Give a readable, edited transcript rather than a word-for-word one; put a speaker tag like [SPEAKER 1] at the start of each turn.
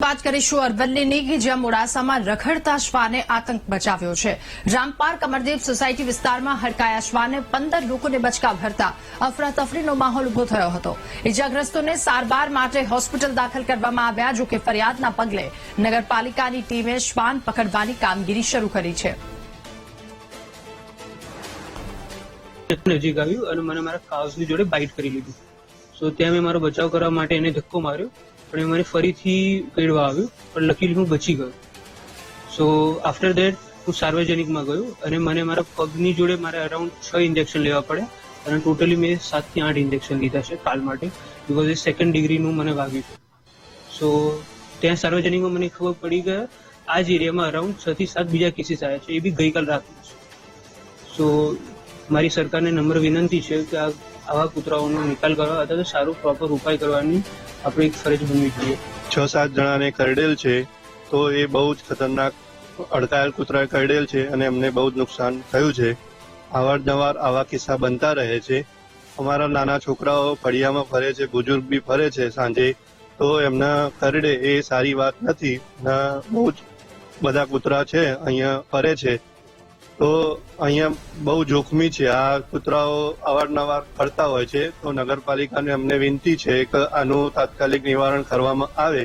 [SPEAKER 1] વાત કરીશું અરવલ્લીની કે જ્યાં મોડાસામાં રખડતા શ્વાને આતંક મચાવ્યો છે। રામપાર્ક અમરદેવ સોસાયટી વિસ્તારમાં હડકાયા શ્વાને 15 લોકોને બચકા ભરતા અફરાતફરીનો માહોલ ઉભો થયો હતો। ઇજાગ્રસ્તોને સારવાર માટે હોસ્પિટલ દાખલ કરવામાં આવ્યા, જો કે ફરિયાદના પગલે નગરપાલિકાની ટીમે શ્વાન પકડવાની કામગીરી શરૂ કરી છે।
[SPEAKER 2] નજીક આવ્યું અને મને મારા કાઉસની જોડે બાઇટ કરી લીધું। સો ત્યાં મેં મારો બચાવ કરવા માટે એને ધક્કો માર્યો, પણ એ મને ફરીથી કડવા આવ્યો, પણ લકીલી હું બચી ગયો। સો આફ્ટર દેટ હું સાર્વજનિકમાં ગયો અને મને મારા પગની જોડે મારે અરાઉન્ડ 6 ઇન્જેક્શન લેવા પડે અને ટોટલી મેં 7 થી 8 ઇન્જેક્શન લીધા છે કાલ માટે, બિકોઝ એ સેકન્ડ ડિગ્રીનું મને વાગ્યું છે। સો ત્યાં સાર્વજનિકમાં મને ખબર પડી કે આ જ એરિયામાં અરાઉન્ડ 6 થી 7 બીજા કેસીસ આવ્યા છે, એ બી ગઈકાલ રાતનું છે। સો મારી સરકારને નમ્ર વિનંતી છે કે આવા કૂતરાઓનો નિકાલ કરવા અથવા તો સારો પ્રોપર ઉપાય કરવાની આપણે એક ફરજ બનવી જોઈએ।
[SPEAKER 3] 6-7 જણાને કરડેલ છે, તો એ બહુ જ ખતરનાક અડકાયેલ કૂતરાએ કરડેલ છે અને એમને બહુ જ નુકસાન થયું છે। અવારનવાર આવા કિસ્સા બનતા રહે છે। અમારા નાના છોકરાઓ ફળિયામાં ફરે છે, બુજુર્ગ બી ફરે છે સાંજે, તો એમના કરડે એ સારી વાત નથી। બહુ જ બધા કૂતરા છે અહીંયા ફરે છે, તો અહીંયા બહુ જોખમી છે। આ કૂતરાઓ અવારનવાર ફરતા હોય છે, તો નગરપાલિકાને અમને વિનંતી છે કે આનું તાત્કાલિક નિવારણ કરવામાં આવે।